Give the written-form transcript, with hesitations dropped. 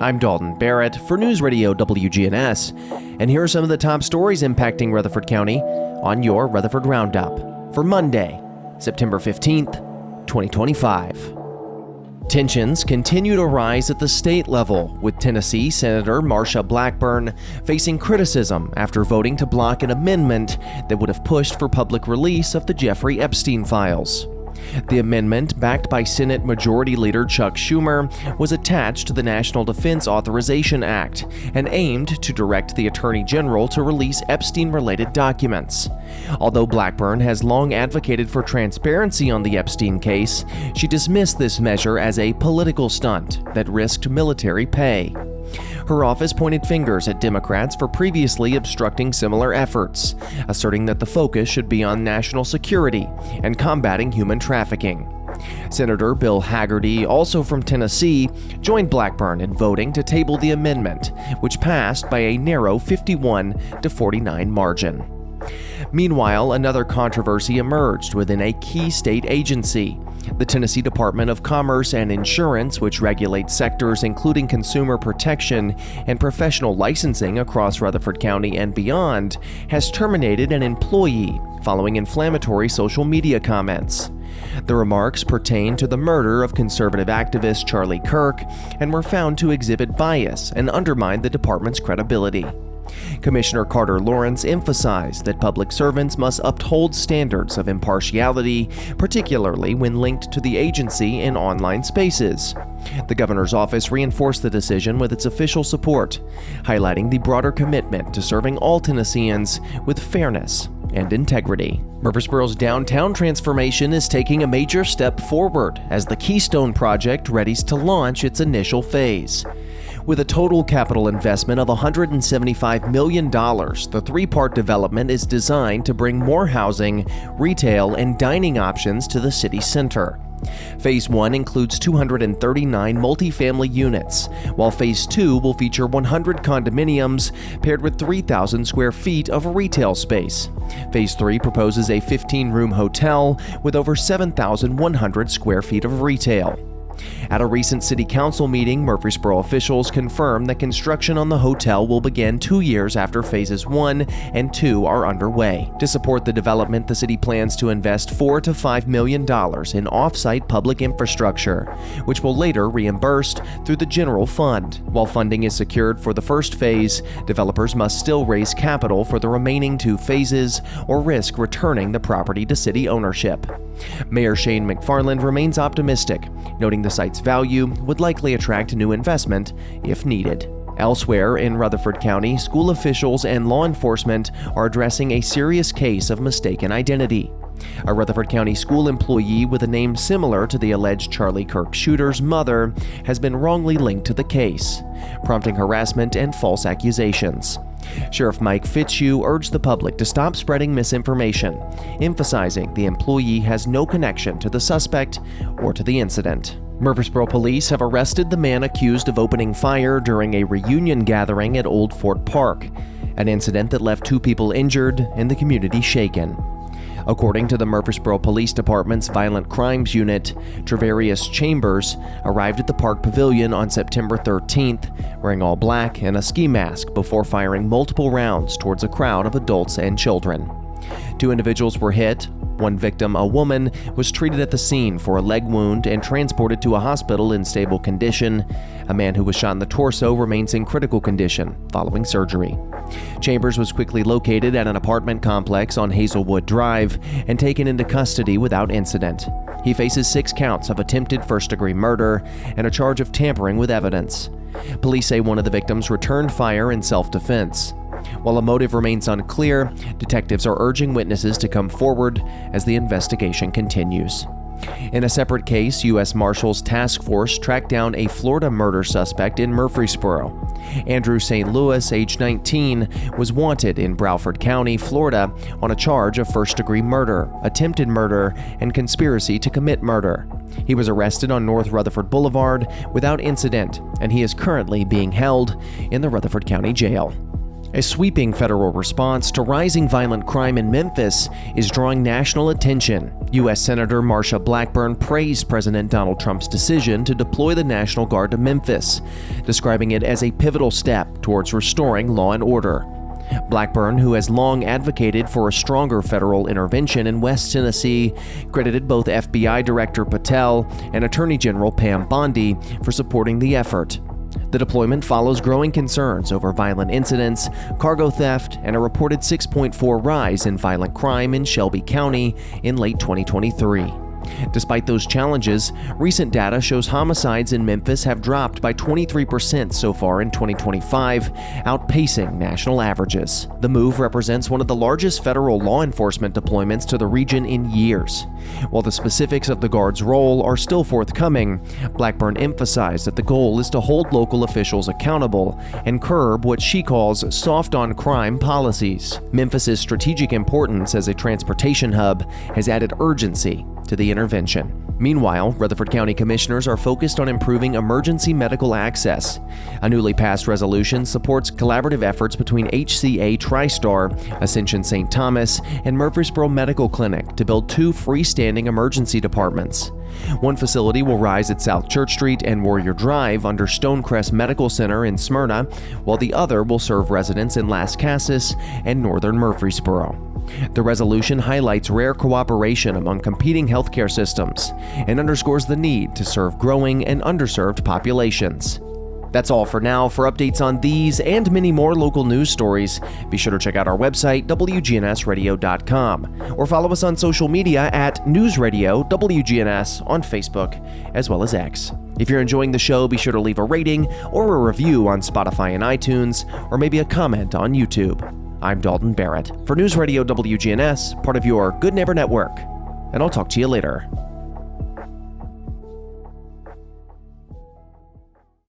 I'm Dalton Barrett for News Radio WGNS, and here are some of the top stories impacting Rutherford County on your Rutherford Roundup for Monday, September 15th, 2025. Tensions continue to rise at the state level, with Tennessee Senator Marsha Blackburn facing criticism after voting to block an amendment that would have pushed for public release of the Jeffrey Epstein files. The amendment, backed by Senate Majority Leader Chuck Schumer, was attached to the National Defense Authorization Act and aimed to direct the Attorney General to release Epstein-related documents. Although Blackburn has long advocated for transparency on the Epstein case, she dismissed this measure as a political stunt that risked military pay. Her office pointed fingers at Democrats for previously obstructing similar efforts, asserting that the focus should be on national security and combating human trafficking. Senator Bill Hagerty, also from Tennessee, joined Blackburn in voting to table the amendment, which passed by a narrow 51-49 margin. Meanwhile, another controversy emerged within a key state agency. The Tennessee Department of Commerce and Insurance, which regulates sectors including consumer protection and professional licensing across Rutherford County and beyond, has terminated an employee following inflammatory social media comments. The remarks pertain to the murder of conservative activist Charlie Kirk and were found to exhibit bias and undermine the department's credibility. Commissioner Carter Lawrence emphasized that public servants must uphold standards of impartiality, particularly when linked to the agency in online spaces. The governor's office reinforced the decision with its official support, highlighting the broader commitment to serving all Tennesseans with fairness and integrity. Murfreesboro's downtown transformation is taking a major step forward as the Keystone Project readies to launch its initial phase. With a total capital investment of $175 million, the three-part development is designed to bring more housing, retail, and dining options to the city center. Phase 1 includes 239 multifamily units, while Phase 2 will feature 100 condominiums paired with 3,000 square feet of retail space. Phase 3 proposes a 15-room hotel with over 7,100 square feet of retail. At a recent city council meeting, Murfreesboro officials confirmed that construction on the hotel will begin 2 years after phases 1 and 2 are underway. To support the development, the city plans to invest $4 to $5 million in off-site public infrastructure, which will later reimbursed through the general fund. While funding is secured for the first phase, developers must still raise capital for the remaining 2 phases or risk returning the property to city ownership. Mayor Shane McFarland remains optimistic, noting the site's value would likely attract new investment if needed. Elsewhere in Rutherford County, school officials and law enforcement are addressing a serious case of mistaken identity. A Rutherford County school employee with a name similar to the alleged Charlie Kirk shooter's mother has been wrongly linked to the case, prompting harassment and false accusations. Sheriff Mike Fitzhugh urged the public to stop spreading misinformation, emphasizing the employee has no connection to the suspect or to the incident. Murfreesboro police have arrested the man accused of opening fire during a reunion gathering at Old Fort Park, an incident that left 2 people injured and the community shaken. According to the Murfreesboro Police Department's Violent Crimes Unit, Travarius Chambers arrived at the park pavilion on September 13th, wearing all black and a ski mask before firing multiple rounds towards a crowd of adults and children. 2 individuals were hit. One victim, a woman, was treated at the scene for a leg wound and transported to a hospital in stable condition. A man who was shot in the torso remains in critical condition following surgery. Chambers was quickly located at an apartment complex on Hazelwood Drive and taken into custody without incident. He faces 6 counts of attempted first-degree murder and a charge of tampering with evidence. Police say one of the victims returned fire in self-defense. While a motive remains unclear, detectives are urging witnesses to come forward as the investigation continues. In a separate case, U.S. Marshals Task Force tracked down a Florida murder suspect in Murfreesboro. Andrew St. Louis, age 19, was wanted in Broward County, Florida, on a charge of first-degree murder, attempted murder, and conspiracy to commit murder. He was arrested on North Rutherford Boulevard without incident, and he is currently being held in the Rutherford County Jail. A sweeping federal response to rising violent crime in Memphis is drawing national attention. U.S. Senator Marsha Blackburn praised President Donald Trump's decision to deploy the National Guard to Memphis, describing it as a pivotal step towards restoring law and order. Blackburn, who has long advocated for a stronger federal intervention in West Tennessee, credited both FBI Director Patel and Attorney General Pam Bondi for supporting the effort. The deployment follows growing concerns over violent incidents, cargo theft, and a reported 6.4 rise in violent crime in Shelby County in late 2023. Despite those challenges, recent data shows homicides in Memphis have dropped by 23% so far in 2025, outpacing national averages. The move represents one of the largest federal law enforcement deployments to the region in years. While the specifics of the Guard's role are still forthcoming, Blackburn emphasized that the goal is to hold local officials accountable and curb what she calls soft-on-crime policies. Memphis's strategic importance as a transportation hub has added urgency to the intervention. Meanwhile, Rutherford County commissioners are focused on improving emergency medical access. A newly passed resolution supports collaborative efforts between HCA TriStar, Ascension St. Thomas, and Murfreesboro Medical Clinic to build 2 freestanding emergency departments. One facility will rise at South Church Street and Warrior Drive under Stonecrest Medical Center in Smyrna, while the other will serve residents in Las Casas and northern Murfreesboro. The resolution highlights rare cooperation among competing healthcare systems and underscores the need to serve growing and underserved populations. That's all for now. For updates on these and many more local news stories, be sure to check out our website, wgnsradio.com, or follow us on social media at News Radio WGNS on Facebook, as well as X. If you're enjoying the show, be sure to leave a rating or a review on Spotify and iTunes, or maybe a comment on YouTube. I'm Dalton Barrett for News Radio WGNS, part of your Good Neighbor Network, and I'll talk to you later.